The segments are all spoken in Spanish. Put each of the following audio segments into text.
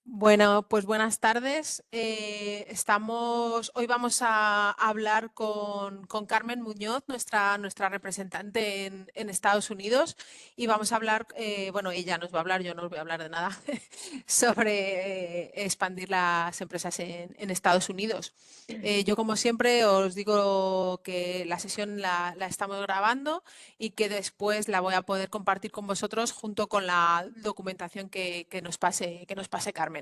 Bueno, pues buenas tardes. Hoy vamos a hablar con Carmen Muñoz, nuestra representante en Estados Unidos, y vamos a hablar, bueno, ella nos va a hablar, yo no os voy a hablar de nada, sobre expandir las empresas en Estados Unidos. Yo, como siempre, os digo que la sesión la estamos grabando y que después la voy a poder compartir con vosotros junto con la documentación que nos pase Carmen.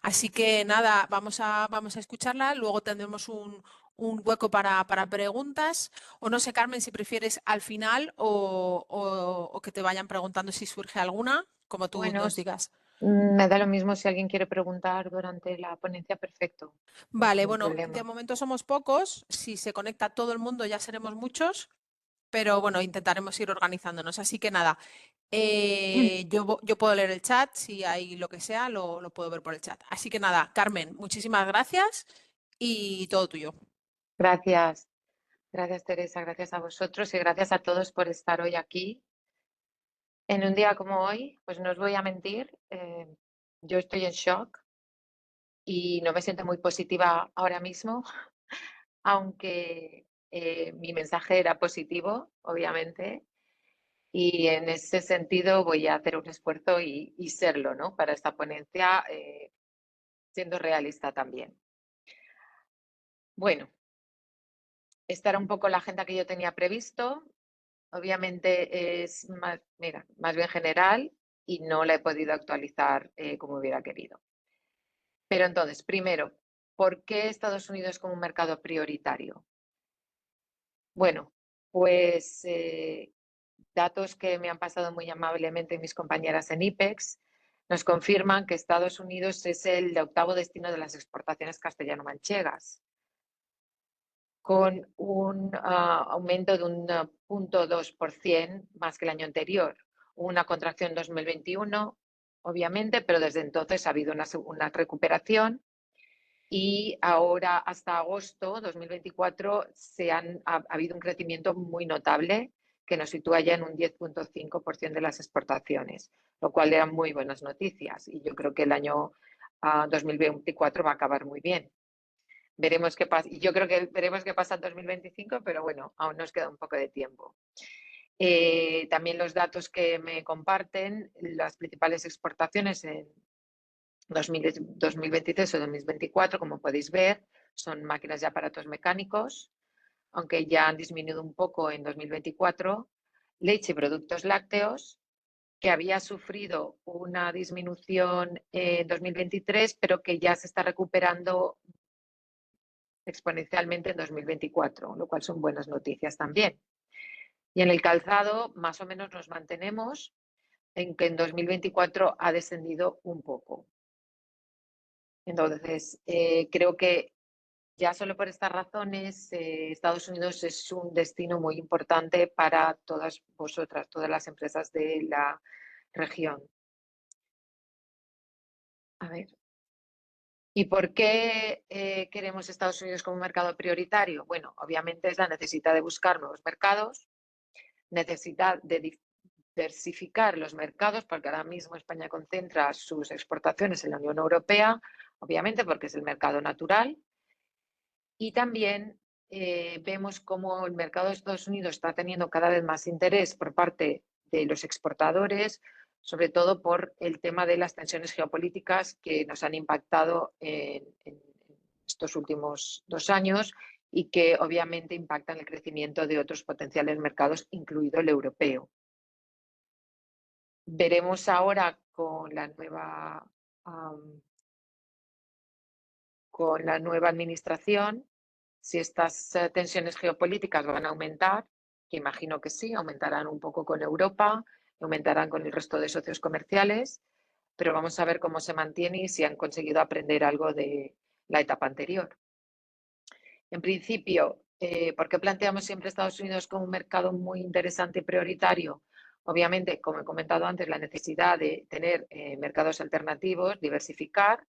Así que nada, vamos a escucharla, luego tendremos un hueco para preguntas. O no sé, Carmen, si prefieres al final o que te vayan preguntando si surge alguna, como tú Bueno, nos digas. me da lo mismo si alguien quiere preguntar durante la ponencia, perfecto, no hay Vale, ningún bueno, de problema. momento somos pocos. Si se conecta todo el mundo ya seremos muchos, pero bueno, intentaremos ir organizándonos. Así que nada, yo puedo leer el chat, si hay lo que sea, lo puedo ver por el chat. Así que nada, Carmen, muchísimas gracias y todo tuyo. Gracias, gracias Teresa, gracias a vosotros y gracias a todos por estar hoy aquí. En un día como hoy, pues no os voy a mentir, yo estoy en shock y no me siento muy positiva ahora mismo, aunque mi mensaje era positivo, obviamente, y en ese sentido voy a hacer un esfuerzo y serlo, ¿no? Para esta ponencia, siendo realista también. Bueno, esta era un poco la agenda que yo tenía previsto. Obviamente es más, mira, más bien general y no la he podido actualizar como hubiera querido. Pero entonces, primero, ¿por qué Estados Unidos como un mercado prioritario? Bueno, pues datos que me han pasado muy amablemente mis compañeras en IPEX nos confirman que Estados Unidos es el octavo destino de las exportaciones castellano-manchegas, con un aumento de un 0,2% más que el año anterior. Hubo una contracción en 2021, obviamente, pero desde entonces ha habido una recuperación y ahora hasta agosto 2024 ha habido un crecimiento muy notable que nos sitúa ya en un 10,5% de las exportaciones, lo cual eran muy buenas noticias y yo creo que el año 2024 va a acabar muy bien. Veremos qué pasa. Yo creo que veremos qué pasa en 2025, pero bueno, aún nos queda un poco de tiempo. También los datos que me comparten, las principales exportaciones en 2023 o 2024, como podéis ver, son máquinas y aparatos mecánicos, aunque ya han disminuido un poco en 2024, leche y productos lácteos, que había sufrido una disminución en 2023, pero que ya se está recuperando exponencialmente en 2024, lo cual son buenas noticias también. Y en el calzado, más o menos nos mantenemos en que en 2024 ha descendido un poco. Entonces, creo que ya solo por estas razones, Estados Unidos es un destino muy importante para todas vosotras, todas las empresas de la región. A ver. ¿Y por qué queremos Estados Unidos como mercado prioritario? Bueno, obviamente es la necesidad de buscar nuevos mercados, necesidad de diversificar los mercados, porque ahora mismo España concentra sus exportaciones en la Unión Europea, obviamente porque es el mercado natural, y también vemos cómo el mercado de Estados Unidos está teniendo cada vez más interés por parte de los exportadores, sobre todo por el tema de las tensiones geopolíticas que nos han impactado en estos últimos 2 años y que obviamente impactan el crecimiento de otros potenciales mercados, incluido el europeo. Veremos ahora con la nueva administración si estas tensiones geopolíticas van a aumentar, que imagino que sí, aumentarán un poco con Europa, aumentarán con el resto de socios comerciales, pero vamos a ver cómo se mantiene y si han conseguido aprender algo de la etapa anterior. En principio, ¿por qué planteamos siempre Estados Unidos como un mercado muy interesante y prioritario? Obviamente, como he comentado antes, la necesidad de tener mercados alternativos, diversificar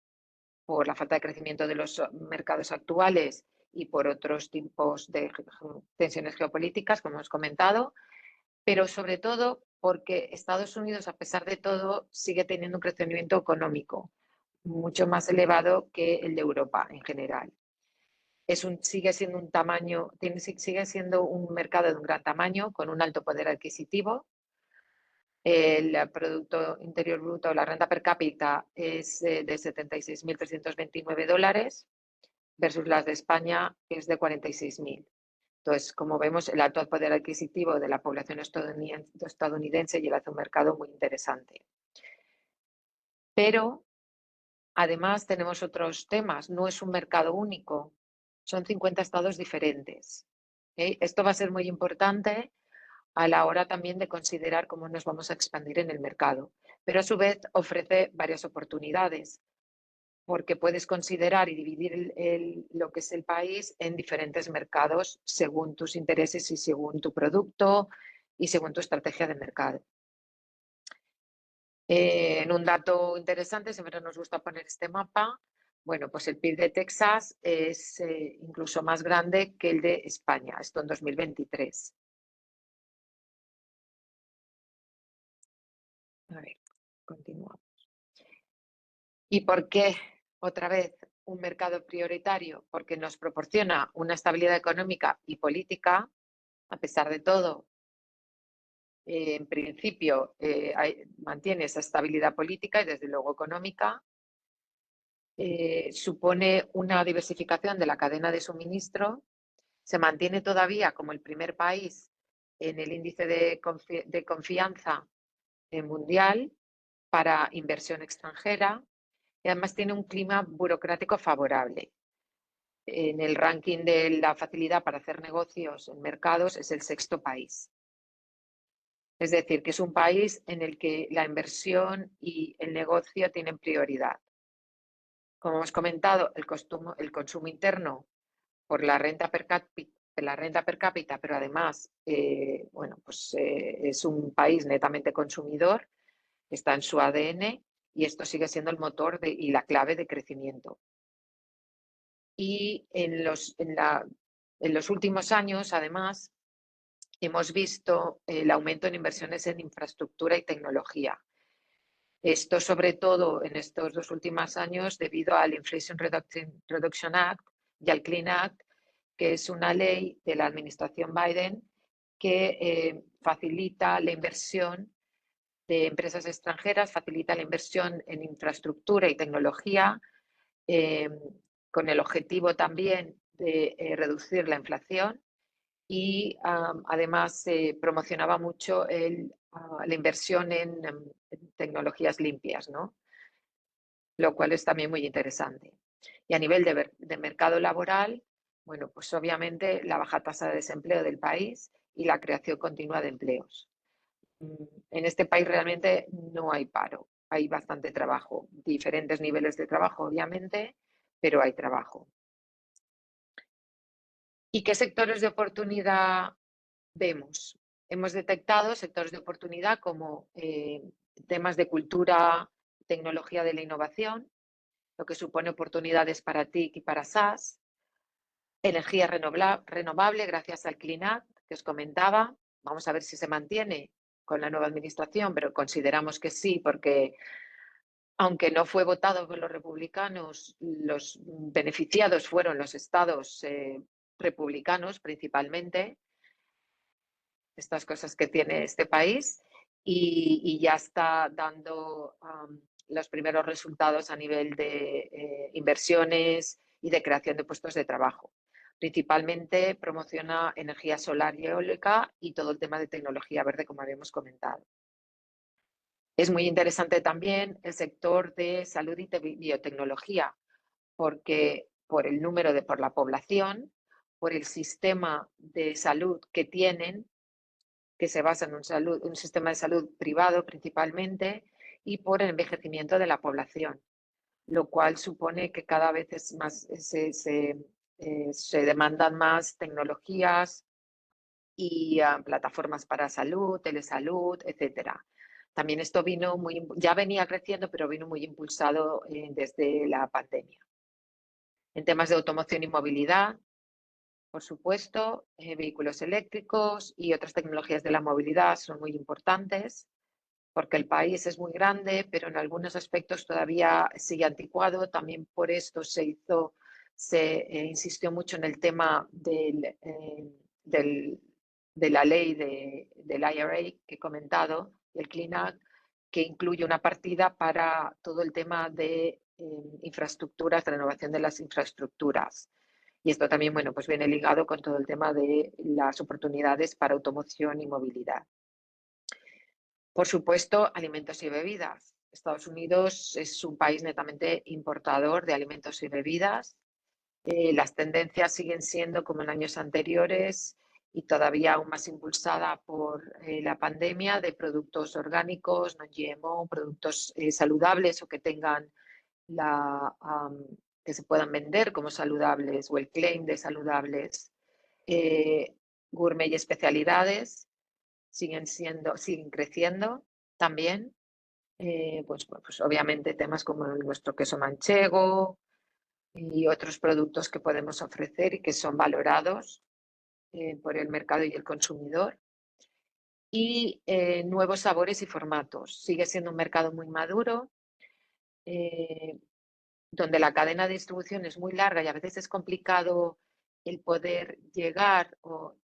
por la falta de crecimiento de los mercados actuales y por otros tipos de tensiones geopolíticas, como hemos comentado, pero sobre todo porque Estados Unidos, a pesar de todo, sigue teniendo un crecimiento económico mucho más elevado que el de Europa en general. Sigue siendo un tamaño, sigue siendo un mercado de un gran tamaño, con un alto poder adquisitivo. El Producto Interior Bruto, la renta per cápita es de 76.329 dólares versus las de España, que es de 46.000. Entonces, como vemos, el alto poder adquisitivo de la población estadounidense y hace un mercado muy interesante. Pero, además, tenemos otros temas. No es un mercado único, son 50 estados diferentes. Esto va a ser muy importante a la hora también de considerar cómo nos vamos a expandir en el mercado. Pero a su vez ofrece varias oportunidades, porque puedes considerar y dividir lo que es el país en diferentes mercados según tus intereses y según tu producto y según tu estrategia de mercado. En un dato interesante, siempre nos gusta poner este mapa, bueno, pues el PIB de Texas es incluso más grande que el de España, esto en 2023. A ver, continuamos. ¿Y por qué, otra vez, un mercado prioritario? Porque nos proporciona una estabilidad económica y política, a pesar de todo. En principio, mantiene esa estabilidad política y, desde luego, económica. Supone una diversificación de la cadena de suministro. Se mantiene todavía como el primer país en el índice de confianza mundial para inversión extranjera. Y además tiene un clima burocrático favorable. En el ranking de la facilidad para hacer negocios en mercados es el 6º país. Es decir, que es un país en el que la inversión y el negocio tienen prioridad. Como hemos comentado, el consumo interno por la renta per cápita, pero además bueno, pues, es un país netamente consumidor, está en su ADN, y esto sigue siendo el motor y la clave de crecimiento. Y en los últimos años, además, hemos visto el aumento en inversiones en infraestructura y tecnología. Esto, sobre todo, en estos 2 últimos años, debido al Inflation Reduction Act y al Clean Act, que es una ley de la administración Biden que facilita la inversión de empresas extranjeras, facilita la inversión en infraestructura y tecnología, con el objetivo también de reducir la inflación, y además promocionaba mucho la inversión en tecnologías limpias, ¿no? Lo cual es también muy interesante. Y a nivel de mercado laboral, bueno, pues obviamente la baja tasa de desempleo del país y la creación continua de empleos. En este país realmente no hay paro, hay bastante trabajo, diferentes niveles de trabajo, obviamente, pero hay trabajo. ¿Y qué sectores de oportunidad vemos? Hemos detectado sectores de oportunidad como temas de cultura, tecnología de la innovación, lo que supone oportunidades para TIC y para SaaS, energía renovable gracias al Clean Act que os comentaba. Vamos a ver si se mantiene con la nueva administración, pero consideramos que sí, porque aunque no fue votado por los republicanos, los beneficiados fueron los estados republicanos principalmente, estas cosas que tiene este país, y ya está dando los primeros resultados a nivel de inversiones y de creación de puestos de trabajo. Principalmente promociona energía solar y eólica y todo el tema de tecnología verde, como habíamos comentado. Es muy interesante también el sector de salud y biotecnología, porque por el número por la población, por el sistema de salud que tienen, que se basa en un sistema de salud privado principalmente, y por el envejecimiento de la población, lo cual supone que cada vez es más, se demandan más tecnologías y plataformas para salud, telesalud, etcétera. También esto ya venía creciendo, pero vino muy impulsado desde la pandemia. En temas de automoción y movilidad, por supuesto, vehículos eléctricos y otras tecnologías de la movilidad son muy importantes. porque el país es muy grande, pero en algunos aspectos todavía sigue anticuado. También por esto insistió mucho en el tema de la ley del IRA que he comentado, el Clean Act, que incluye una partida para todo el tema de infraestructuras, de renovación de las infraestructuras. Y esto también, bueno, pues viene ligado con todo el tema de las oportunidades para automoción y movilidad. Por supuesto, alimentos y bebidas. Estados Unidos es un país netamente importador de alimentos y bebidas. Las tendencias siguen siendo como en años anteriores y todavía aún más impulsada por la pandemia de productos orgánicos, no GMO, productos saludables o que tengan que se puedan vender como saludables o el claim de saludables. Gourmet y especialidades siguen creciendo también. Pues obviamente temas como nuestro queso manchego y otros productos que podemos ofrecer y que son valorados por el mercado y el consumidor. Y nuevos sabores y formatos. Sigue siendo un mercado muy maduro, donde la cadena de distribución es muy larga y a veces es complicado el poder llegar o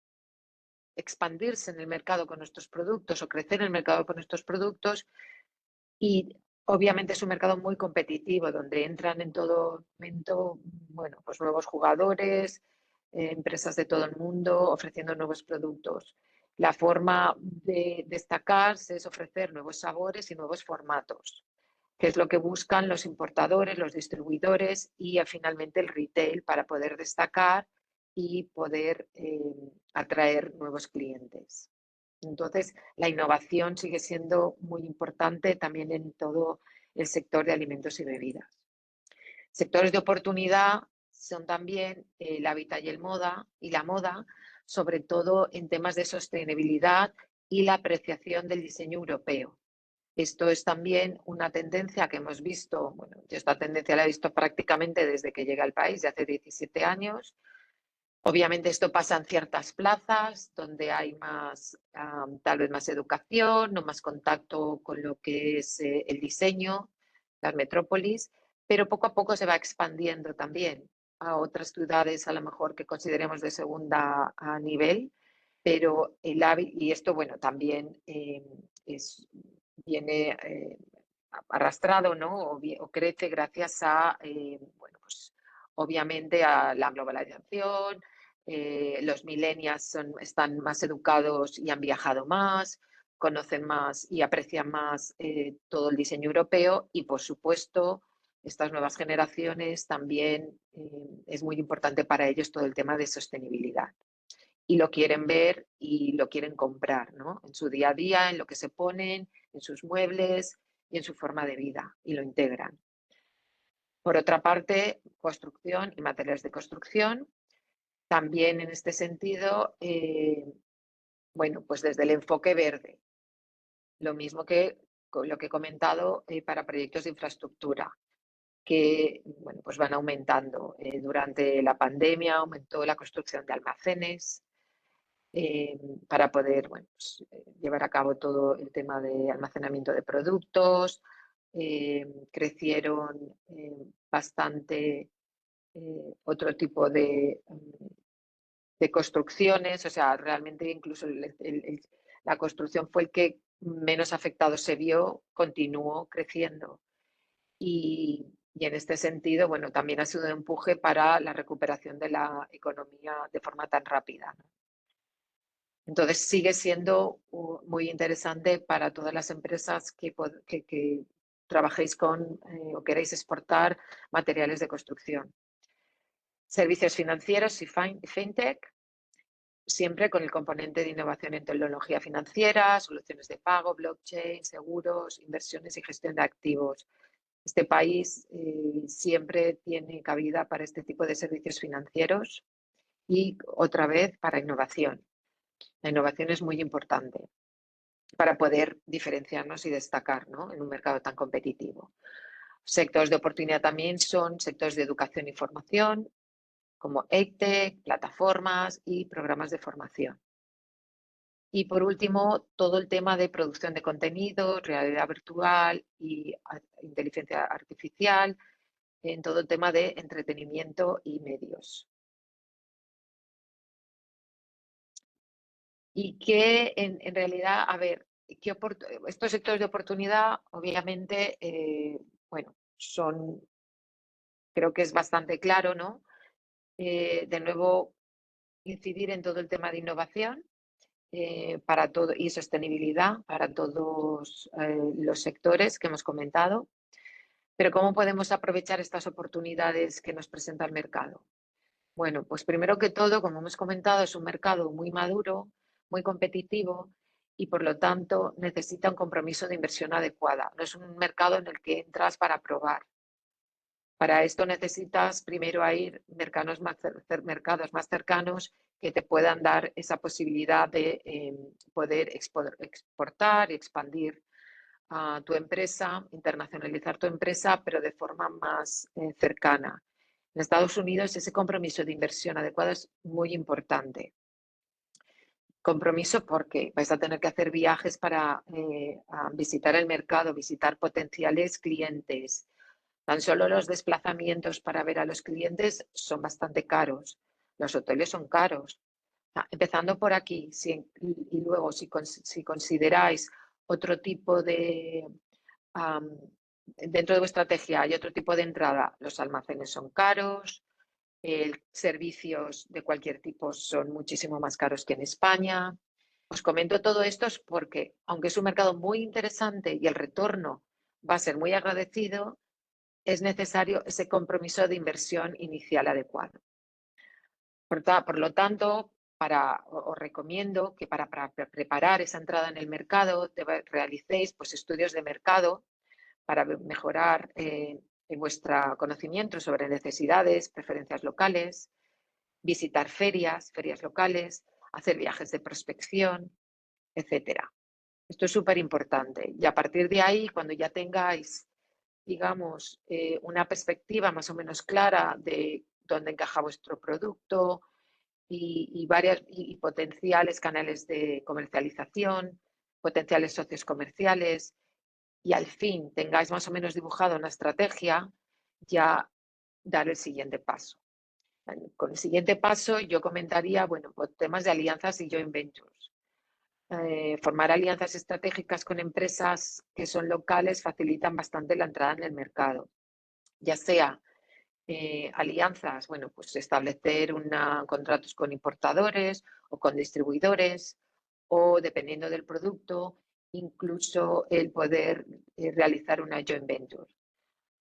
expandirse en el mercado con nuestros productos o crecer en el mercado con nuestros productos. Y obviamente es un mercado muy competitivo, donde entran en todo momento, bueno, pues nuevos jugadores, empresas de todo el mundo ofreciendo nuevos productos. La forma de destacarse es ofrecer nuevos sabores y nuevos formatos, que es lo que buscan los importadores, los distribuidores y finalmente el retail para poder destacar y poder atraer nuevos clientes. Entonces, la innovación sigue siendo muy importante también en todo el sector de alimentos y bebidas. Sectores de oportunidad son también el hábitat y la moda, sobre todo en temas de sostenibilidad y la apreciación del diseño europeo. Esto es también una tendencia que hemos visto, bueno, yo esta tendencia la he visto prácticamente desde que llegué al país, de hace 17 años. Obviamente esto pasa en ciertas plazas donde hay más, tal vez más educación, no más contacto con lo que es el diseño, las metrópolis, pero poco a poco se va expandiendo también a otras ciudades a lo mejor que consideremos de segunda nivel, pero y esto, bueno, también viene arrastrado, ¿no? O crece gracias a, bueno, pues obviamente a la globalización. Los millennials están más educados y han viajado más, conocen más y aprecian más todo el diseño europeo y, por supuesto, estas nuevas generaciones también es muy importante para ellos todo el tema de sostenibilidad. Y lo quieren ver y lo quieren comprar, ¿no? En su día a día, en lo que se ponen, en sus muebles y en su forma de vida, y lo integran. Por otra parte, construcción y materiales de construcción. También en este sentido, bueno, pues desde el enfoque verde, lo mismo que lo que he comentado para proyectos de infraestructura, que bueno, pues van aumentando. Durante la pandemia aumentó la construcción de almacenes para poder bueno, pues, llevar a cabo todo el tema de almacenamiento de productos. Crecieron bastante otro tipo de construcciones, o sea, realmente incluso la construcción fue el que menos afectado se vio, continuó creciendo. Y en este sentido, bueno, también ha sido un empuje para la recuperación de la economía de forma tan rápida, ¿no? Entonces sigue siendo muy interesante para todas las empresas que trabajéis con o queréis exportar materiales de construcción. Servicios financieros y fintech, siempre con el componente de innovación en tecnología financiera, soluciones de pago, blockchain, seguros, inversiones y gestión de activos. Este país siempre tiene cabida para este tipo de servicios financieros y otra vez para innovación. La innovación es muy importante para poder diferenciarnos y destacar, ¿no? En un mercado tan competitivo. Sectores de oportunidad también son sectores de educación y formación, como EdTech, plataformas y programas de formación. Y por último, todo el tema de producción de contenido, realidad virtual y inteligencia artificial, en todo el tema de entretenimiento y medios. Y que en realidad, a ver, estos sectores de oportunidad, obviamente, bueno, creo que es bastante claro, ¿no? De nuevo, incidir en todo el tema de innovación para todo y sostenibilidad para todos los sectores que hemos comentado. Pero ¿cómo podemos aprovechar estas oportunidades que nos presenta el mercado? Bueno, pues primero que todo, como hemos comentado, es un mercado muy maduro, muy competitivo y por lo tanto necesita un compromiso de inversión adecuada. No es un mercado en el que entras para probar. Para esto necesitas primero ir mercados más cercanos que te puedan dar esa posibilidad de poder exportar y expandir a tu empresa, internacionalizar tu empresa, pero de forma más cercana. En Estados Unidos ese compromiso de inversión adecuado es muy importante. Compromiso porque vais a tener que hacer viajes para visitar el mercado, visitar potenciales clientes. Tan solo los desplazamientos para ver a los clientes son bastante caros. Los hoteles son caros. Empezando por aquí, y luego si consideráis otro tipo de, dentro de vuestra estrategia hay otro tipo de entrada, los almacenes son caros, servicios de cualquier tipo son muchísimo más caros que en España. Os comento todo esto porque, aunque es un mercado muy interesante y el retorno va a ser muy agradecido, es necesario ese compromiso de inversión inicial adecuado. Por lo tanto, os recomiendo que para preparar esa entrada en el mercado realicéis pues, estudios de mercado para mejorar vuestro conocimiento sobre necesidades, preferencias locales, visitar ferias locales, hacer viajes de prospección, etcétera. Esto es súper importante. Y a partir de ahí, cuando ya tengáis, digamos, una perspectiva más o menos clara de dónde encaja vuestro producto y potenciales canales de comercialización, potenciales socios comerciales, y al fin tengáis más o menos dibujado una estrategia, ya dar el siguiente paso. Con el siguiente paso yo comentaría, bueno, pues temas de alianzas y joint ventures. Formar alianzas estratégicas con empresas que son locales facilitan bastante la entrada en el mercado, ya sea alianzas, bueno, pues establecer contratos con importadores o con distribuidores o dependiendo del producto, incluso el poder realizar una joint venture.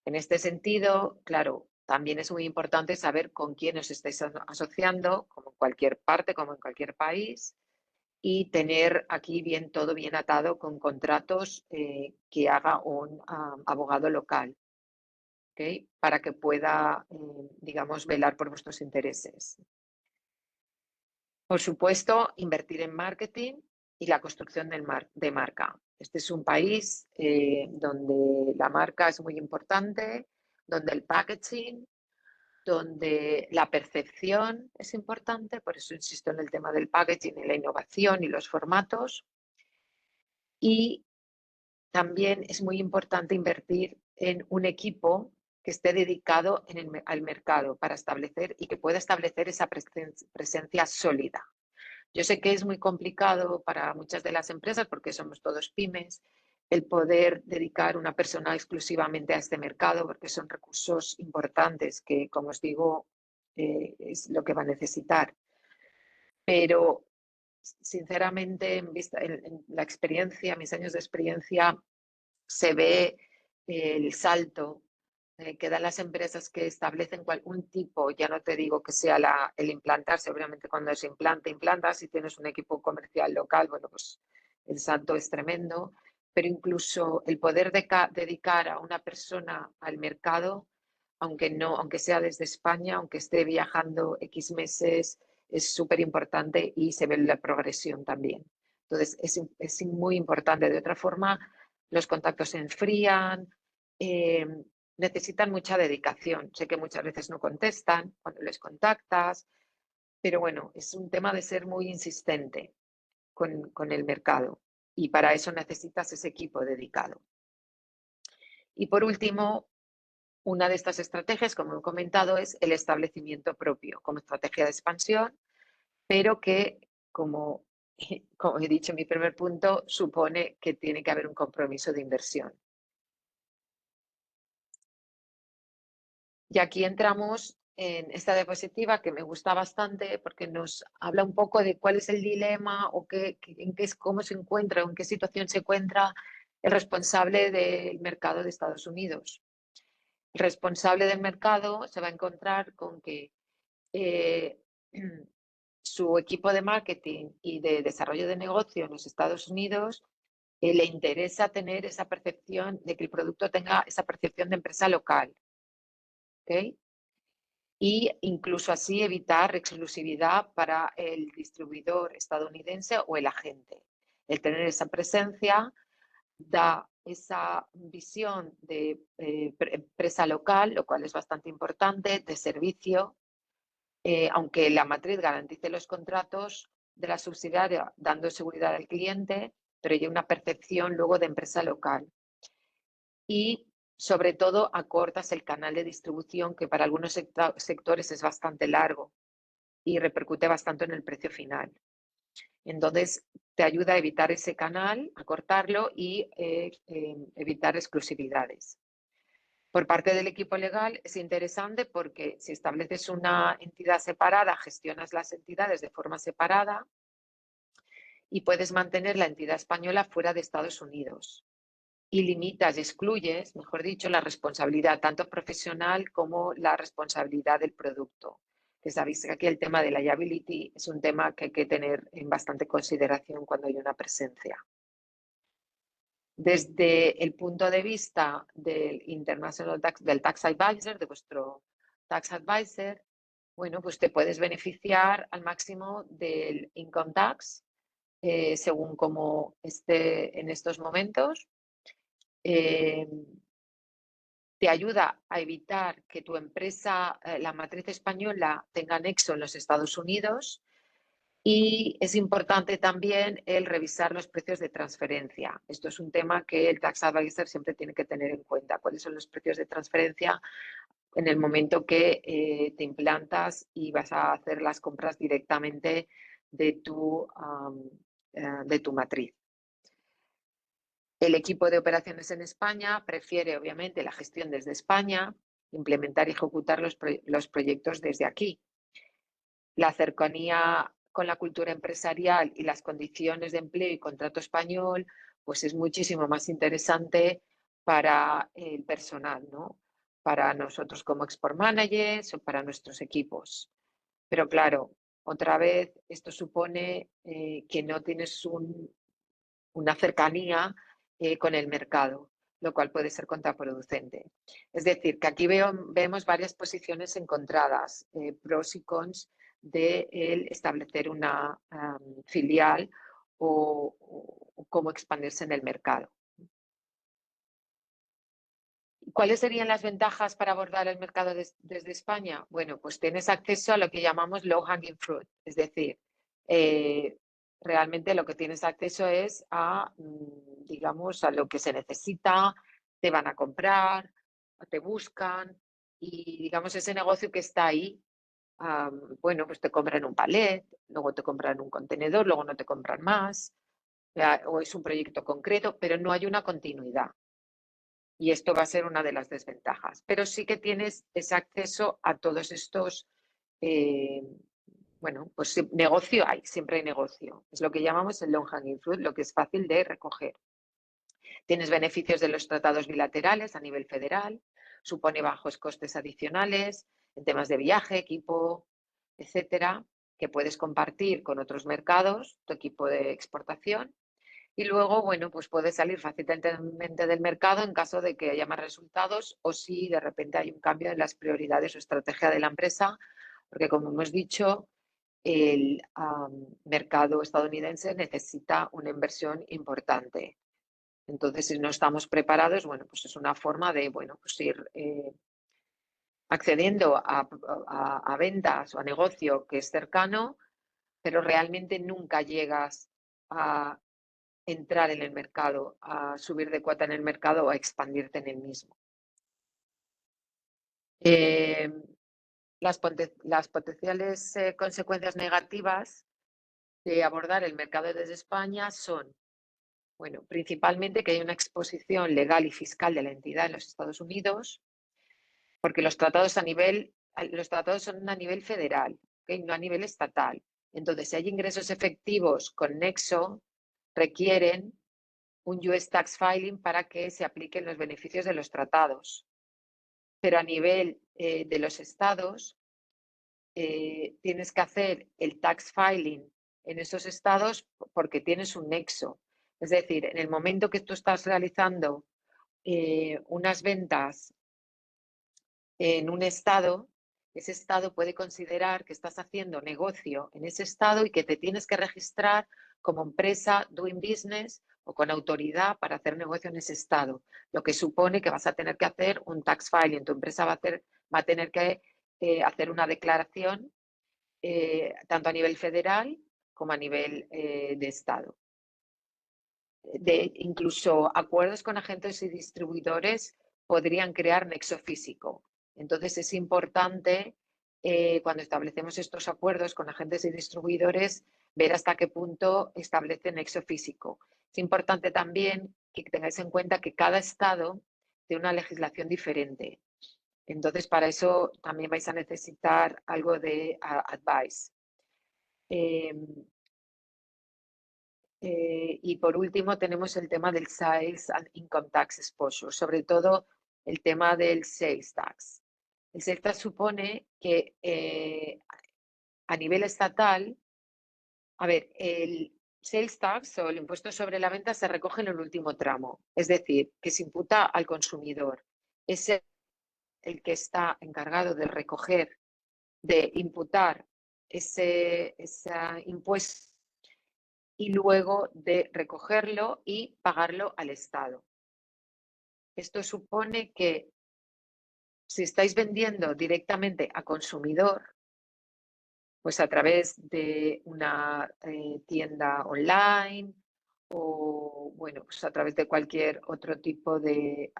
En este sentido, claro, también es muy importante saber con quién os estáis asociando, como en cualquier parte, como en cualquier país, y tener aquí todo bien atado con contratos que haga un abogado local, ¿okay? Para que pueda, digamos, velar por vuestros intereses. Por supuesto, invertir en marketing y la construcción de marca. Este es un país donde la marca es muy importante, donde el packaging, donde la percepción es importante, por eso insisto en el tema del packaging y la innovación y los formatos. Y también es muy importante invertir en un equipo que esté dedicado al mercado para establecer y que pueda establecer esa presencia sólida. Yo sé que es muy complicado para muchas de las empresas, porque somos todos pymes, el poder dedicar una persona exclusivamente a este mercado, porque son recursos importantes que, como os digo, es lo que va a necesitar. Pero, sinceramente, en la experiencia, mis años de experiencia, se ve el salto que dan las empresas que establecen un tipo, ya no te digo que sea el implantarse, obviamente cuando se implantas, si tienes un equipo comercial local, bueno, pues el salto es tremendo, pero incluso el poder dedicar a una persona al mercado, aunque sea desde España, aunque esté viajando X meses, es súper importante y se ve la progresión también. Entonces, es muy importante. De otra forma, los contactos se enfrían, necesitan mucha dedicación. Sé que muchas veces no contestan cuando les contactas, pero bueno, es un tema de ser muy insistente con el mercado. Y para eso necesitas ese equipo dedicado. Y por último, una de estas estrategias, como he comentado, es el establecimiento propio como estrategia de expansión, pero que, como he dicho en mi primer punto, supone que tiene que haber un compromiso de inversión. Y aquí entramos en esta diapositiva que me gusta bastante porque nos habla un poco de cuál es el dilema o cómo se encuentra o en qué situación se encuentra el responsable del mercado de Estados Unidos. El responsable del mercado se va a encontrar con que su equipo de marketing y de desarrollo de negocio en los Estados Unidos le interesa tener esa percepción de que el producto tenga esa percepción de empresa local. ¿Okay? Y incluso así evitar exclusividad para el distribuidor estadounidense o el agente. El tener esa presencia da esa visión de empresa local, lo cual es bastante importante, de servicio, aunque la matriz garantice los contratos de la subsidiaria dando seguridad al cliente, pero hay una percepción luego de empresa local. Y sobre todo acortas el canal de distribución, que para algunos sectores es bastante largo y repercute bastante en el precio final. Entonces, te ayuda a evitar ese canal, a cortarlo y evitar exclusividades. Por parte del equipo legal es interesante porque si estableces una entidad separada, gestionas las entidades de forma separada y puedes mantener la entidad española fuera de Estados Unidos. Y limitas y excluyes, mejor dicho, la responsabilidad tanto profesional como la responsabilidad del producto. Que sabéis que aquí el tema de liability es un tema que hay que tener en bastante consideración cuando hay una presencia. Desde el punto de vista del del Tax Advisor, de vuestro Tax Advisor, bueno, pues te puedes beneficiar al máximo del income tax, según como esté en estos momentos. Te ayuda a evitar que tu empresa, la matriz española, tenga nexo en los Estados Unidos. Y es importante también el revisar los precios de transferencia. Esto es un tema que el Tax Advisor siempre tiene que tener en cuenta. ¿Cuáles son los precios de transferencia en el momento que te implantas y vas a hacer las compras directamente de tu matriz? El equipo de operaciones en España prefiere, obviamente, la gestión desde España, implementar y ejecutar los proyectos desde aquí. La cercanía con la cultura empresarial y las condiciones de empleo y contrato español, pues es muchísimo más interesante para el personal, ¿no? Para nosotros como export managers o para nuestros equipos. Pero claro, otra vez, esto supone que no tienes una cercanía con el mercado, lo cual puede ser contraproducente. Es decir, que aquí vemos varias posiciones encontradas, pros y cons de establecer una filial o cómo expandirse en el mercado. ¿Cuáles serían las ventajas para abordar el mercado desde España? Bueno, pues tienes acceso a lo que llamamos low hanging fruit, es decir, realmente lo que tienes acceso es a, digamos, a lo que se necesita, te van a comprar, te buscan y, digamos, ese negocio que está ahí, bueno, pues te compran un palet, luego te compran un contenedor, luego no te compran más, o es un proyecto concreto, pero no hay una continuidad. Y esto va a ser una de las desventajas. Pero sí que tienes ese acceso a todos estos, bueno, pues negocio hay, siempre hay negocio. Es lo que llamamos el long hanging fruit, lo que es fácil de recoger. Tienes beneficios de los tratados bilaterales a nivel federal, supone bajos costes adicionales en temas de viaje, equipo, etcétera, que puedes compartir con otros mercados, tu equipo de exportación. Y luego, bueno, pues puedes salir fácilmente del mercado en caso de que haya más resultados o si de repente hay un cambio en las prioridades o estrategia de la empresa, porque como hemos dicho, el mercado estadounidense necesita una inversión importante. Entonces, si no estamos preparados, bueno, pues es una forma de, bueno, pues ir accediendo a ventas o a negocio que es cercano, pero realmente nunca llegas a entrar en el mercado, a subir de cuota en el mercado o a expandirte en el mismo. Las potenciales consecuencias negativas de abordar el mercado desde España son, bueno, principalmente que hay una exposición legal y fiscal de la entidad en los Estados Unidos, porque los tratados son a nivel federal, ¿okay? No a nivel estatal. Entonces, si hay ingresos efectivos con nexo, requieren un US tax filing para que se apliquen los beneficios de los tratados. Pero a nivel de los estados, tienes que hacer el tax filing en esos estados porque tienes un nexo. Es decir, en el momento que tú estás realizando unas ventas en un estado, ese estado puede considerar que estás haciendo negocio en ese estado y que te tienes que registrar como empresa doing business o con autoridad para hacer negocio en ese estado, lo que supone que vas a tener que hacer un tax filing. Tu empresa va a tener que hacer una declaración tanto a nivel federal como a nivel de estado. Incluso acuerdos con agentes y distribuidores podrían crear nexo físico. Entonces es importante cuando establecemos estos acuerdos con agentes y distribuidores ver hasta qué punto establece nexo físico. Es importante también que tengáis en cuenta que cada estado tiene una legislación diferente. Entonces para eso también vais a necesitar algo de advice. Y por último tenemos el tema del Sales and Income Tax Exposure, sobre todo el tema del Sales Tax. El Sales Tax supone que a nivel estatal, a ver, el Sales Tax o el impuesto sobre la venta se recoge en el último tramo, es decir, que se imputa al consumidor. Es el que está encargado de recoger, de imputar ese impuesto y luego de recogerlo y pagarlo al Estado. Esto supone que si estáis vendiendo directamente a consumidor, pues a través de una tienda online o, bueno, pues a través de cualquier otro tipo de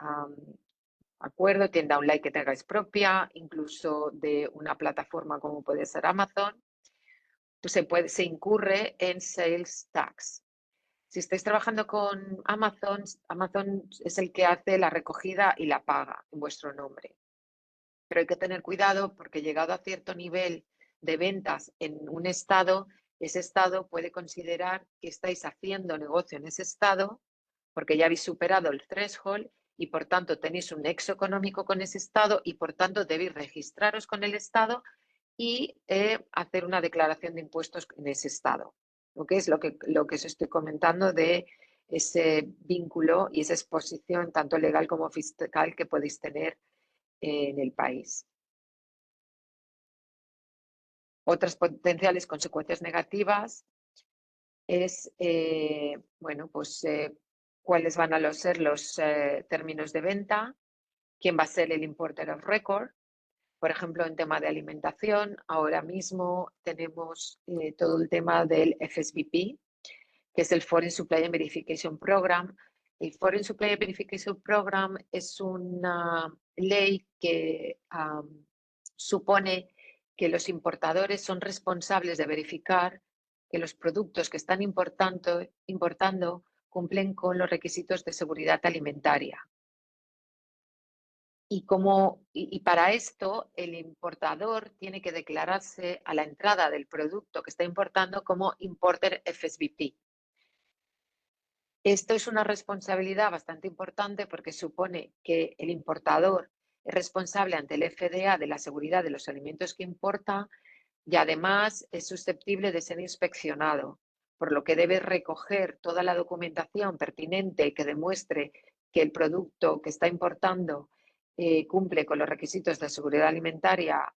acuerdo, tienda online que tengáis propia, incluso de una plataforma como puede ser Amazon, pues se incurre en sales tax. Si estáis trabajando con Amazon, Amazon es el que hace la recogida y la paga en vuestro nombre. Pero hay que tener cuidado porque llegado a cierto nivel de ventas en un estado, ese estado puede considerar que estáis haciendo negocio en ese estado porque ya habéis superado el threshold y por tanto tenéis un nexo económico con ese estado y por tanto debéis registraros con el estado y hacer una declaración de impuestos en ese estado. ¿Okay? Es lo que os estoy comentando de ese vínculo y esa exposición tanto legal como fiscal que podéis tener en el país. Otras potenciales consecuencias negativas es, bueno, pues cuáles van a ser los términos de venta, quién va a ser el importer of record. Por ejemplo, en tema de alimentación, ahora mismo tenemos todo el tema del FSBP, que es el Foreign Supply and Verification Program. El Foreign Supply and Verification Program es una ley que supone que los importadores son responsables de verificar que los productos que están importando cumplen con los requisitos de seguridad alimentaria. Y para esto, el importador tiene que declararse a la entrada del producto que está importando como Importer FSBP. Esto es una responsabilidad bastante importante porque supone que el importador es responsable ante el FDA de la seguridad de los alimentos que importa y además es susceptible de ser inspeccionado, por lo que debe recoger toda la documentación pertinente que demuestre que el producto que está importando cumple con los requisitos de seguridad alimentaria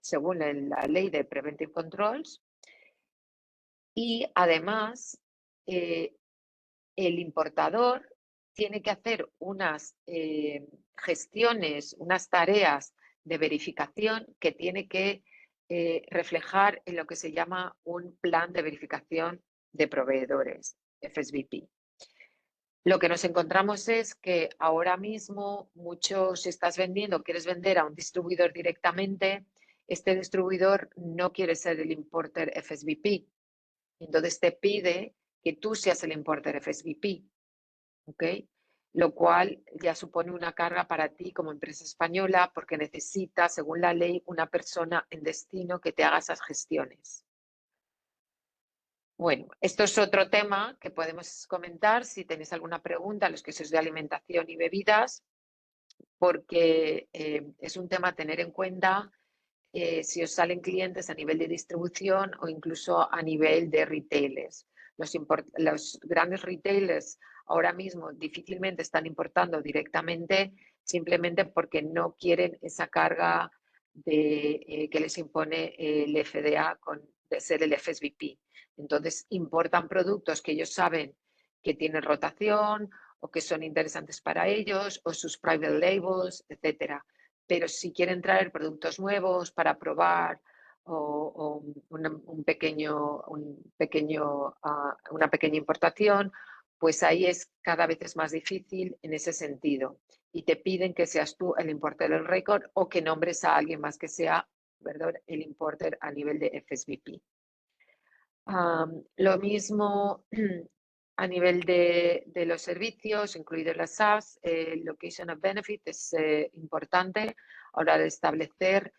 según la ley de Preventive Controls. Y además, el importador tiene que hacer unas gestiones, unas tareas de verificación que tiene que reflejar en lo que se llama un plan de verificación de proveedores FSBP. Lo que nos encontramos es que ahora mismo si estás vendiendo, quieres vender a un distribuidor directamente, este distribuidor no quiere ser el importer FSBP. Entonces te pide que tú seas el importer FSBP, ¿ok? Lo cual ya supone una carga para ti como empresa española porque necesitas, según la ley, una persona en destino que te haga esas gestiones. Bueno, esto es otro tema que podemos comentar si tenéis alguna pregunta, los que sois de alimentación y bebidas, porque es un tema a tener en cuenta si os salen clientes a nivel de distribución o incluso a nivel de retailers. Los grandes retailers ahora mismo difícilmente están importando directamente simplemente porque no quieren esa carga que les impone el FDA de ser el FSBP. Entonces importan productos que ellos saben que tienen rotación o que son interesantes para ellos o sus private labels, etcétera. Pero si quieren traer productos nuevos para probar o una pequeña importación, pues ahí cada vez es más difícil en ese sentido. Y te piden que seas tú el importer del récord o que nombres a alguien más que sea, ¿verdad?, el importer a nivel de FSBP. Lo mismo a nivel de los servicios, incluidos las SaaS, Location of Benefit es importante a la hora de establecer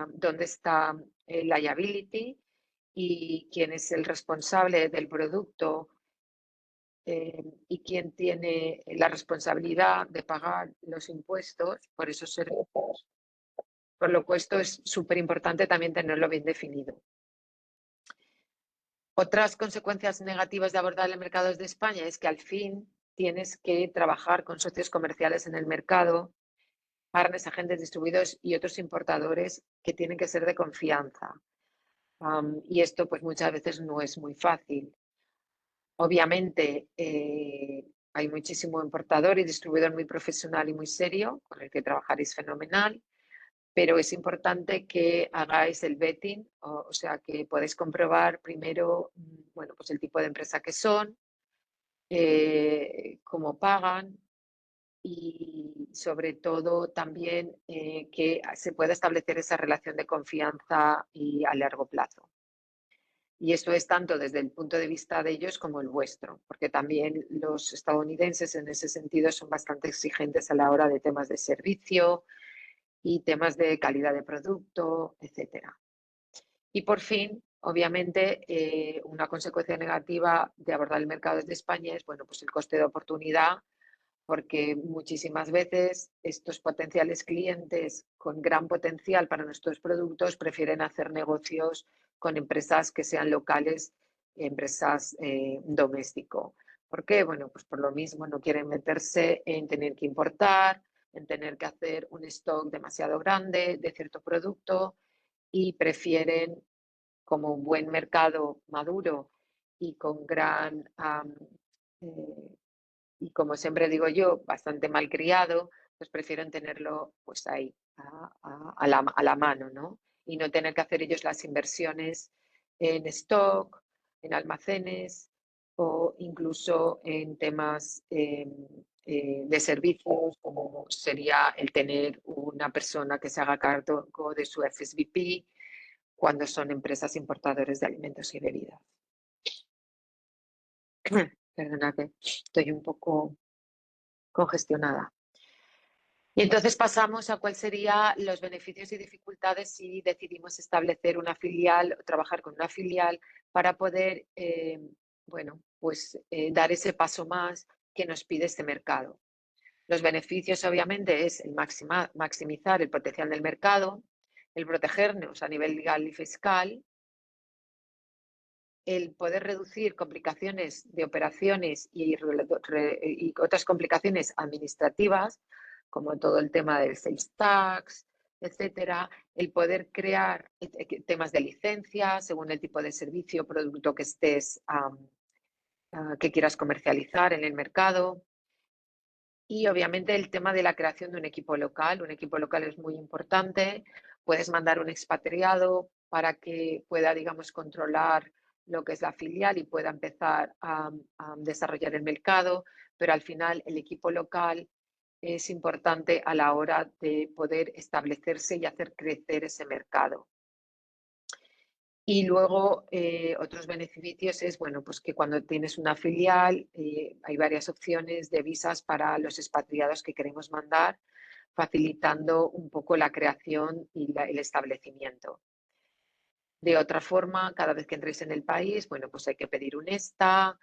dónde está el liability y quién es el responsable del producto y quién tiene la responsabilidad de pagar los impuestos por esos servicios. Por lo que esto es súper importante también tenerlo bien definido. Otras consecuencias negativas de abordar el mercado desde España es que al fin tienes que trabajar con socios comerciales en el mercado, partners, agentes, distribuidores y otros importadores que tienen que ser de confianza. Y esto pues muchas veces no es muy fácil. Obviamente hay muchísimo importador y distribuidor muy profesional y muy serio, con el que trabajaréis fenomenal, pero es importante que hagáis el vetting, o sea, que podéis comprobar primero, bueno, pues el tipo de empresa que son, cómo pagan y sobre todo también que se pueda establecer esa relación de confianza y a largo plazo. Y esto es tanto desde el punto de vista de ellos como el vuestro, porque también los estadounidenses en ese sentido son bastante exigentes a la hora de temas de servicio y temas de calidad de producto, etcétera. Y por fin, obviamente, una consecuencia negativa de abordar el mercado desde España es, bueno, pues el coste de oportunidad, porque muchísimas veces estos potenciales clientes con gran potencial para nuestros productos prefieren hacer negocios con empresas que sean locales, empresas doméstico. ¿Por qué? Bueno, pues por lo mismo no quieren meterse en tener que importar, en tener que hacer un stock demasiado grande de cierto producto y prefieren, como un buen mercado maduro y con y como siempre digo yo, bastante malcriado, pues prefieren tenerlo pues ahí, a la mano, ¿no? Y no tener que hacer ellos las inversiones en stock, en almacenes o incluso en temas de servicios, como sería el tener una persona que se haga cargo de su FSBP cuando son empresas importadoras de alimentos y bebidas. Perdona que estoy un poco congestionada. Y entonces pasamos a cuáles serían los beneficios y dificultades si decidimos establecer una filial o trabajar con una filial para poder, bueno, pues dar ese paso más que nos pide este mercado. Los beneficios, obviamente, es el maximizar el potencial del mercado, el protegernos a nivel legal y fiscal, el poder reducir complicaciones de operaciones y otras complicaciones administrativas, como todo el tema del sales tax, etcétera, el poder crear temas de licencia según el tipo de servicio o producto que que quieras comercializar en el mercado. Y obviamente el tema de la creación de un equipo local. Un equipo local es muy importante. Puedes mandar un expatriado para que pueda, digamos, controlar lo que es la filial y pueda empezar a desarrollar el mercado, pero al final el equipo local es importante a la hora de poder establecerse y hacer crecer ese mercado. Y luego otros beneficios es, bueno, pues que cuando tienes una filial hay varias opciones de visas para los expatriados que queremos mandar, facilitando un poco la creación y el establecimiento. De otra forma, cada vez que entréis en el país, bueno, pues hay que pedir un ESTA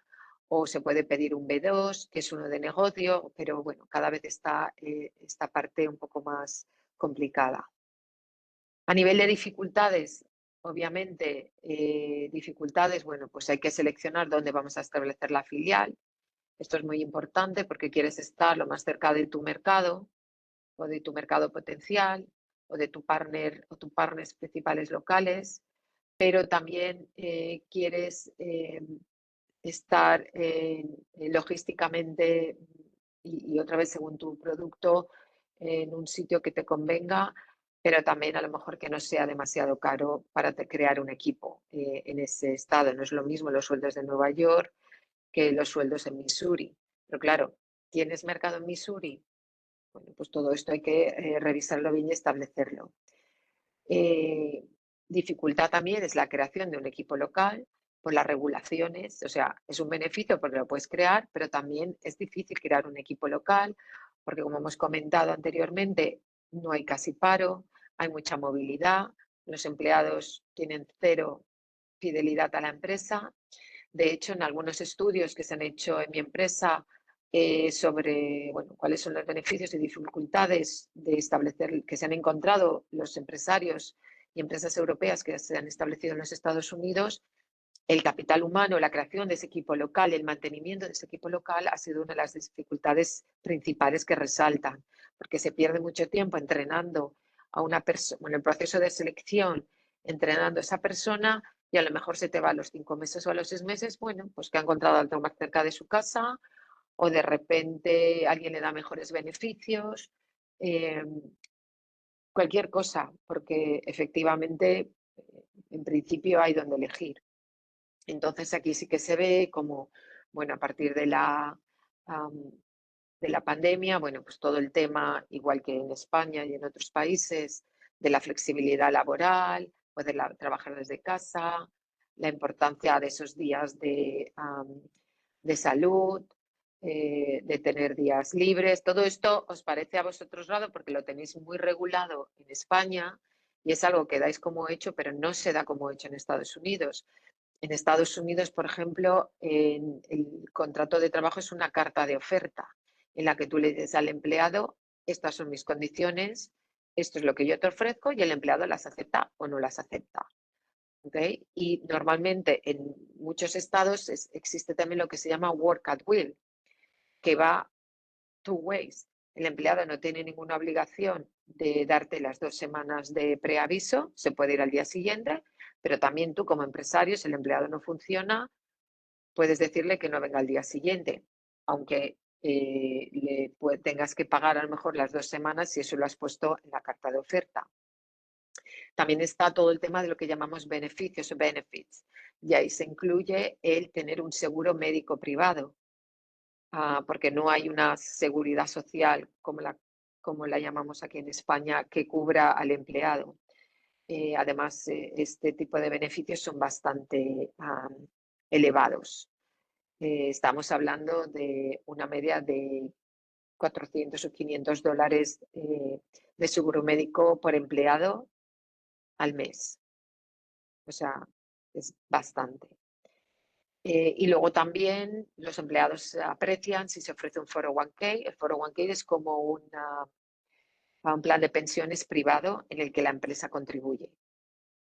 o se puede pedir un B2, que es uno de negocio, pero bueno, cada vez está esta parte un poco más complicada. A nivel de dificultades, obviamente, dificultades, bueno, pues hay que seleccionar dónde vamos a establecer la filial. Esto es muy importante porque quieres estar lo más cerca de tu mercado o de tu mercado potencial o de tu partner o tus partners principales locales, pero también quieres estar logísticamente y otra vez según tu producto en un sitio que te convenga, pero también a lo mejor que no sea demasiado caro para crear un equipo en ese estado. No es lo mismo los sueldos de Nueva York que los sueldos en Missouri. Pero claro, ¿tienes mercado en Missouri? Bueno, pues todo esto hay que revisarlo bien y establecerlo. Eh, Dificultad también es la creación de un equipo local por las regulaciones, o sea, es un beneficio porque lo puedes crear, pero también es difícil crear un equipo local porque, como hemos comentado anteriormente, no hay casi paro, hay mucha movilidad, los empleados tienen cero fidelidad a la empresa. De hecho, en algunos estudios que se han hecho en mi empresa sobre bueno, cuáles son los beneficios y dificultades de establecer, que se han encontrado los empresarios y empresas europeas que se han establecido en los Estados Unidos, el capital humano, la creación de ese equipo local, el mantenimiento de ese equipo local ha sido una de las dificultades principales que resaltan, porque se pierde mucho tiempo entrenando a una persona, en el proceso de selección, entrenando a esa persona y a lo mejor se te va a los 5 meses o a los 6 meses, bueno, pues que ha encontrado algo más cerca de su casa o de repente alguien le da mejores beneficios, eh, cualquier cosa, porque efectivamente, en principio hay donde elegir. Entonces aquí sí que se ve como, bueno, a partir de la pandemia, bueno, pues todo el tema, igual que en España y en otros países, de la flexibilidad laboral, poder trabajar desde casa, la importancia de esos días de salud, de tener días libres. Todo esto os parece a vosotros raro porque lo tenéis muy regulado en España y es algo que dais como hecho, pero no se da como hecho en Estados Unidos. En Estados Unidos, por ejemplo, el contrato de trabajo es una carta de oferta en la que tú le dices al empleado, estas son mis condiciones, esto es lo que yo te ofrezco y el empleado las acepta o no las acepta. ¿Okay? Y normalmente en muchos estados existe también lo que se llama work at will, que va two ways. El empleado no tiene ninguna obligación de darte las 2 semanas de preaviso, se puede ir al día siguiente, pero también tú como empresario, si el empleado no funciona, puedes decirle que no venga al día siguiente, aunque tengas que pagar a lo mejor las 2 semanas si eso lo has puesto en la carta de oferta. También está todo el tema de lo que llamamos beneficios o benefits, y ahí se incluye el tener un seguro médico privado, porque no hay una seguridad social como la llamamos aquí en España que cubra al empleado. Además, este tipo de beneficios son bastante elevados. Estamos hablando de una media de 400 o 500 dólares de seguro médico por empleado al mes. O sea, es bastante. Y luego también los empleados aprecian si se ofrece un 401k. El 401k es como un plan de pensiones privado en el que la empresa contribuye.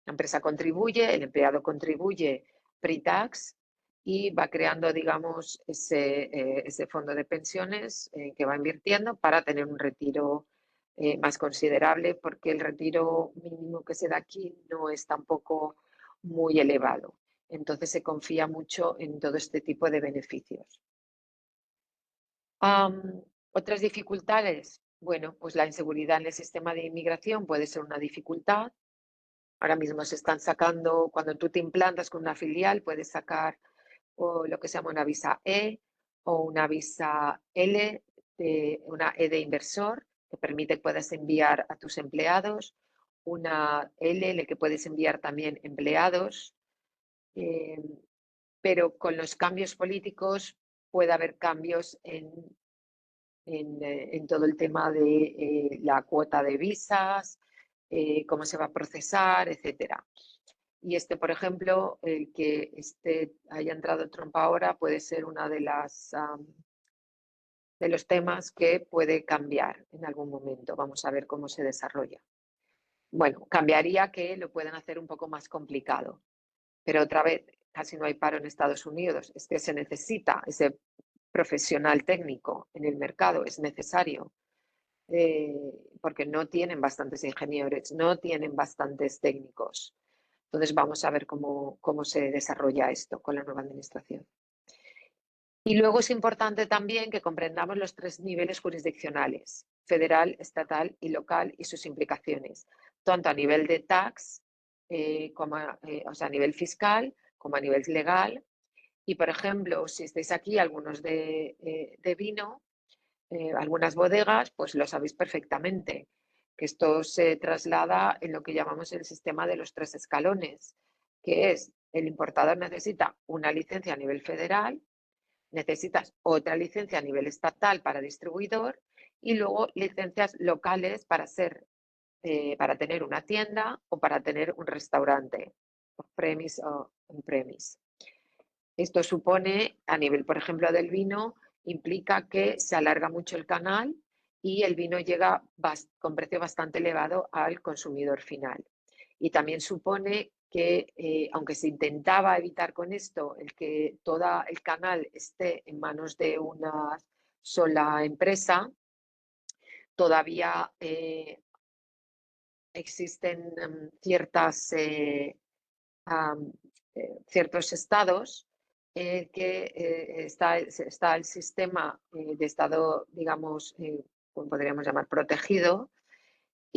La empresa contribuye, el empleado contribuye pre-tax y va creando, digamos, ese fondo de pensiones que va invirtiendo para tener un retiro más considerable, porque el retiro mínimo que se da aquí no es tampoco muy elevado. Entonces se confía mucho en todo este tipo de beneficios. Otras dificultades, bueno, pues la inseguridad en el sistema de inmigración puede ser una dificultad. Ahora mismo se están sacando, cuando tú te implantas con una filial, puedes sacar o lo que se llama una visa E o una visa L, una E de inversor, que permite que puedas enviar a tus empleados, una L que puedes enviar también empleados, eh, pero con los cambios políticos puede haber cambios en todo el tema de la cuota de visas, cómo se va a procesar, etcétera. Y por ejemplo, el que haya entrado Trump ahora puede ser una de los temas que puede cambiar en algún momento. Vamos a ver cómo se desarrolla. Bueno, cambiaría que lo puedan hacer un poco más complicado, pero otra vez, casi no hay paro en Estados Unidos. Es que se necesita ese profesional técnico en el mercado, es necesario, porque no tienen bastantes ingenieros, no tienen bastantes técnicos. Entonces vamos a ver cómo se desarrolla esto con la nueva administración. Y luego es importante también que comprendamos los 3 niveles jurisdiccionales: federal, estatal y local, y sus implicaciones, tanto a nivel de tax, o sea, a nivel fiscal, como a nivel legal. Y, por ejemplo, si estáis aquí algunos de vino, algunas bodegas, pues lo sabéis perfectamente, que esto se traslada en lo que llamamos el sistema de los 3 escalones, que es: el importador necesita una licencia a nivel federal, necesitas otra licencia a nivel estatal para distribuidor y luego licencias locales para tener una tienda o para tener un restaurante, off-premise o on-premise. Esto supone, a nivel, por ejemplo, del vino, implica que se alarga mucho el canal y el vino llega con precio bastante elevado al consumidor final. Y también supone que, aunque se intentaba evitar con esto el que todo el canal esté en manos de una sola empresa, todavía existen ciertos estados que está el sistema de estado, digamos, como podríamos llamar, protegido,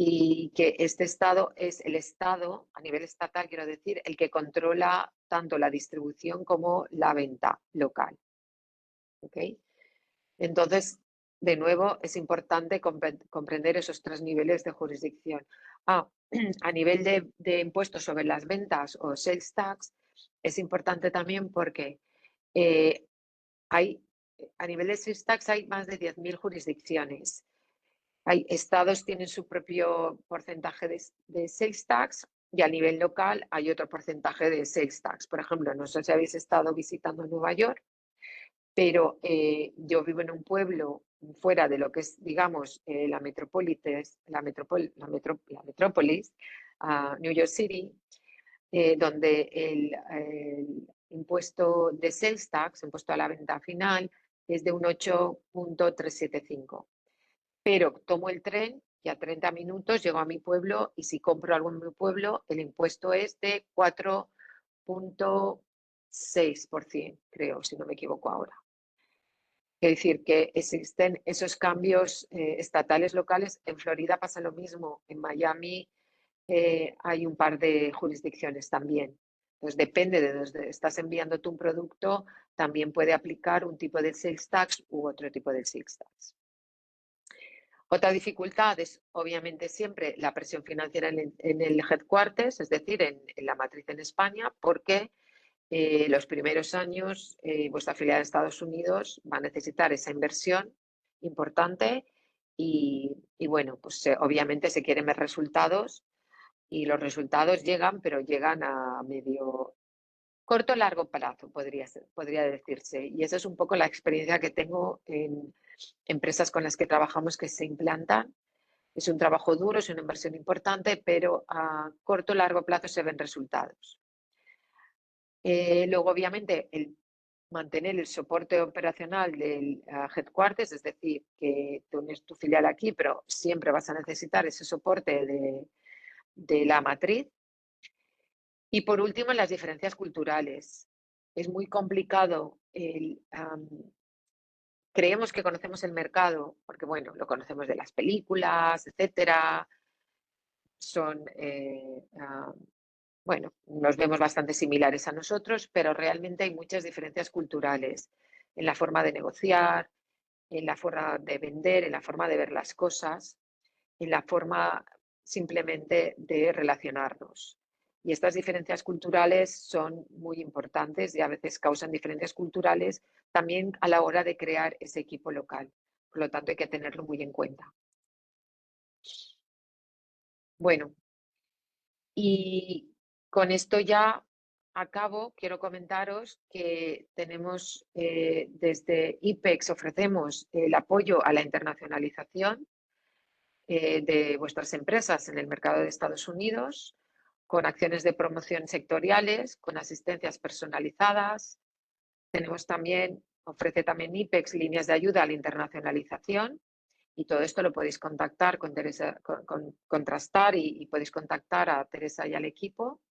y que este estado es el estado, a nivel estatal, quiero decir, el que controla tanto la distribución como la venta local. ¿Okay? Entonces, de nuevo, es importante comprender esos 3 niveles de jurisdicción. A nivel de impuestos sobre las ventas o sales tax, es importante también porque eh, a nivel de sales tax hay más de 10.000 jurisdicciones. Hay estados tienen su propio porcentaje de sales tax y a nivel local hay otro porcentaje de sales tax. Por ejemplo, no sé si habéis estado visitando Nueva York, pero yo vivo en un pueblo fuera de lo que es, digamos, la metrópolis, New York City, donde el impuesto de sales tax, impuesto a la venta final, es de un 8,375. Pero tomo el tren y a 30 minutos llego a mi pueblo, y si compro algo en mi pueblo, el impuesto es de 4,6%, creo, si no me equivoco ahora. Es decir, que existen esos cambios estatales, locales. En Florida pasa lo mismo. En Miami hay un par de jurisdicciones también. Entonces, depende de dónde estás enviando tu producto, también puede aplicar un tipo de sales tax u otro tipo de sales tax. Otra dificultad es, obviamente, siempre la presión financiera en el headquarters, es decir, en la matriz en España, porque los primeros años vuestra filial de Estados Unidos va a necesitar esa inversión importante y bueno, pues obviamente se quieren ver resultados, y los resultados llegan, pero llegan a medio, corto, largo plazo, podría decirse. Y esa es un poco la experiencia que tengo en empresas con las que trabajamos que se implantan. Es un trabajo duro, es una inversión importante, pero a corto, largo plazo se ven resultados. Luego, obviamente, el mantener el soporte operacional del headquarters, es decir, que tú tienes tu filial aquí, pero siempre vas a necesitar ese soporte de la matriz. Y por último, las diferencias culturales. Es muy complicado creemos que conocemos el mercado porque, bueno, lo conocemos de las películas, etcétera, son, bueno, nos vemos bastante similares a nosotros, pero realmente hay muchas diferencias culturales en la forma de negociar, en la forma de vender, en la forma de ver las cosas, en la forma simplemente de relacionarnos. Y estas diferencias culturales son muy importantes y a veces causan diferencias culturales también a la hora de crear ese equipo local. Por lo tanto, hay que tenerlo muy en cuenta. Bueno, y con esto ya acabo. Quiero comentaros que tenemos desde IPEX ofrecemos el apoyo a la internacionalización de vuestras empresas en el mercado de Estados Unidos, con acciones de promoción sectoriales, con asistencias personalizadas. Tenemos también, ofrece también IPEX líneas de ayuda a la internacionalización y todo esto lo podéis contactar con Teresa, contrastar y podéis contactar a Teresa y al equipo.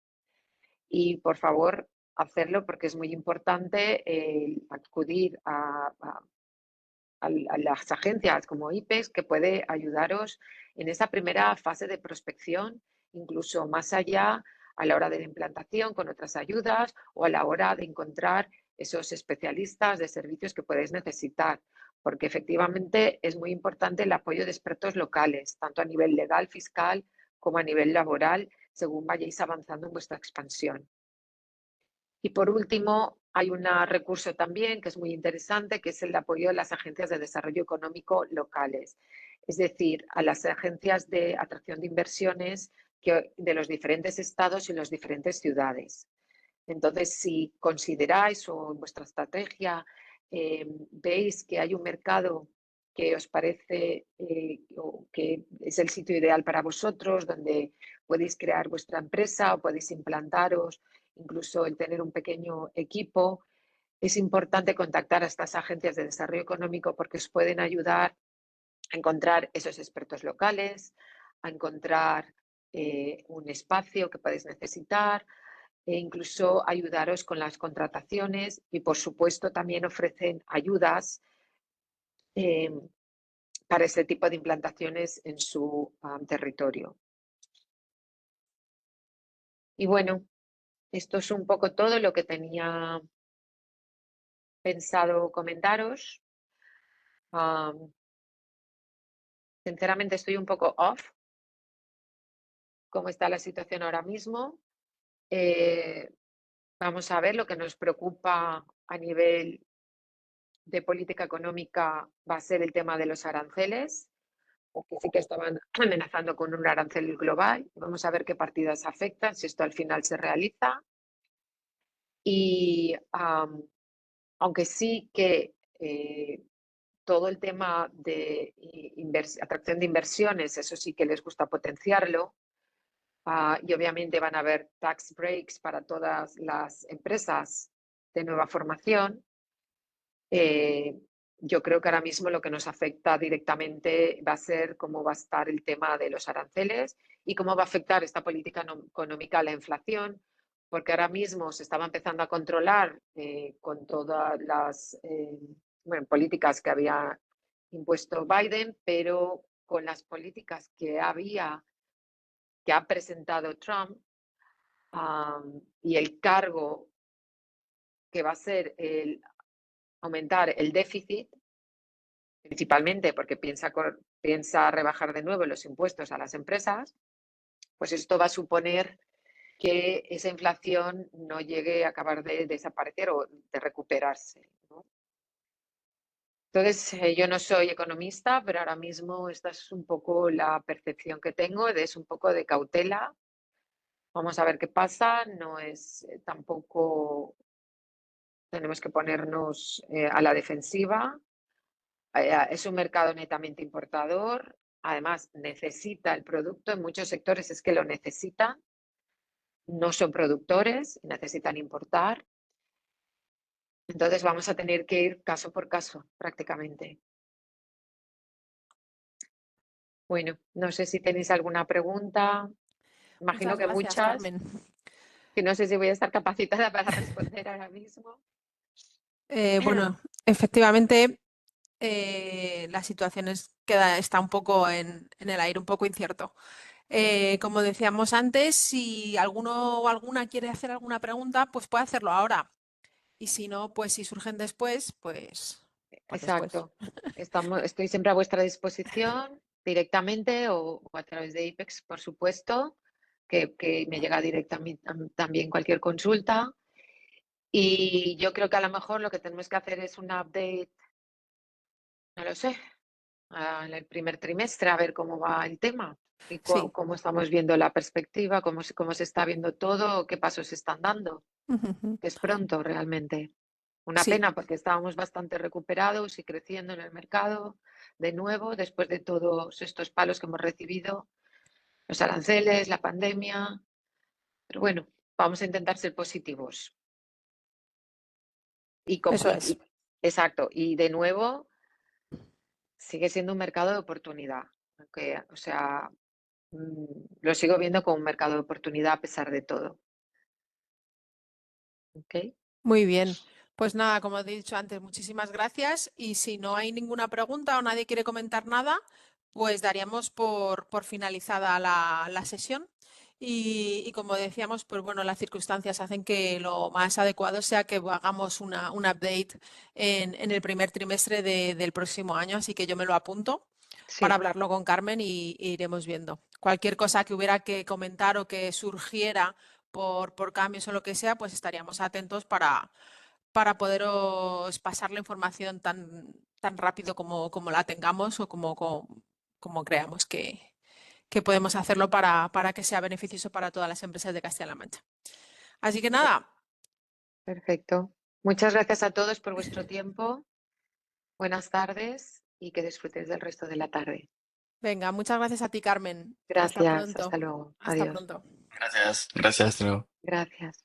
Y por favor, hacerlo porque es muy importante acudir a las agencias como IPEX, que puede ayudaros en esa primera fase de prospección, incluso más allá a la hora de la implantación con otras ayudas o a la hora de encontrar esos especialistas de servicios que podéis necesitar, porque efectivamente es muy importante el apoyo de expertos locales, tanto a nivel legal, fiscal, como a nivel laboral, según vayáis avanzando en vuestra expansión. Y por último, hay un recurso también que es muy interesante, que es el apoyo de las agencias de desarrollo económico locales, es decir, a las agencias de atracción de inversiones de los diferentes estados y las diferentes ciudades. Entonces, si consideráis o en vuestra estrategia veis que hay un mercado que os parece o que es el sitio ideal para vosotros, donde podéis crear vuestra empresa o podéis implantaros, incluso el tener un pequeño equipo, es importante contactar a estas agencias de desarrollo económico porque os pueden ayudar a encontrar esos expertos locales, a encontrar un espacio que podéis necesitar, e incluso ayudaros con las contrataciones y, por supuesto, también ofrecen ayudas eh, para este tipo de implantaciones en su territorio. Y bueno, esto es un poco todo lo que tenía pensado comentaros. Sinceramente estoy un poco off cómo está la situación ahora mismo. Vamos a ver, lo que nos preocupa a nivel de política económica va a ser el tema de los aranceles, que sí que estaban amenazando con un arancel global. Vamos a ver qué partidas afectan, si esto al final se realiza. Y aunque sí que todo el tema de atracción de inversiones, eso sí que les gusta potenciarlo. Y obviamente van a haber tax breaks para todas las empresas de nueva formación. Yo creo que ahora mismo lo que nos afecta directamente va a ser cómo va a estar el tema de los aranceles y cómo va a afectar esta política económica a la inflación, porque ahora mismo se estaba empezando a controlar con todas las bueno, políticas que había impuesto Biden, pero con las políticas que ha presentado Trump y el cargo que va a ser el aumentar el déficit, principalmente porque piensa rebajar de nuevo los impuestos a las empresas, pues esto va a suponer que esa inflación no llegue a acabar de desaparecer o de recuperarse, ¿no? Entonces, yo no soy economista, pero ahora mismo esta es un poco la percepción que tengo, es un poco de cautela. Vamos a ver qué pasa, no es tampoco tenemos que ponernos a la defensiva. Es un mercado netamente importador, además necesita el producto, en muchos sectores es que lo necesitan, no son productores, necesitan importar. Entonces vamos a tener que ir caso por caso prácticamente. Bueno, no sé si tenéis alguna pregunta, imagino Muchas que gracias, muchas, Carmen. que no sé si voy a estar capacitada para responder ahora mismo. Bueno, efectivamente, la situación está un poco en el aire, un poco incierto. Como decíamos antes, si alguno o alguna quiere hacer alguna pregunta, pues puede hacerlo ahora. Y si no, pues si surgen después, pues después. Exacto. Estoy siempre a vuestra disposición directamente o a través de IPEX, por supuesto, que me llega directamente también cualquier consulta. Y yo creo que a lo mejor lo que tenemos que hacer es un update, no lo sé, en el primer trimestre, a ver cómo va el tema y Sí. cómo estamos viendo la perspectiva, cómo se está viendo todo, qué pasos se están dando, Ujujú. que es pronto realmente. Una Sí, pena porque estábamos bastante recuperados y creciendo en el mercado de nuevo después de todos estos palos que hemos recibido, los aranceles, la pandemia. Pero bueno, vamos a intentar ser positivos. Y, eso es. exacto, y de nuevo sigue siendo un mercado de oportunidad. O sea, lo sigo viendo como un mercado de oportunidad a pesar de todo. ¿Ok? Muy bien. Pues nada, como he dicho antes, muchísimas gracias. Y si no hay ninguna pregunta o nadie quiere comentar nada, pues daríamos por finalizada la sesión. Y como decíamos, pues bueno, las circunstancias hacen que lo más adecuado sea que hagamos un update en el primer trimestre del próximo año. Así que yo me lo apunto para Sí, hablarlo con Carmen y iremos viendo. Cualquier cosa que hubiera que comentar o que surgiera por cambios o lo que sea, pues estaríamos atentos para poderos pasar la información tan rápido como la tengamos o como creamos que podemos hacerlo para que sea beneficioso para todas las empresas de Castilla-La Mancha. Así que per- nada, perfecto. Muchas gracias a todos por vuestro tiempo. Buenas tardes y que disfrutéis del resto de la tarde. venga, muchas gracias a ti, Carmen. Hasta Gracias, pronto. hasta luego. Hasta Adiós. pronto. Gracias, gracias, hasta luego. Gracias.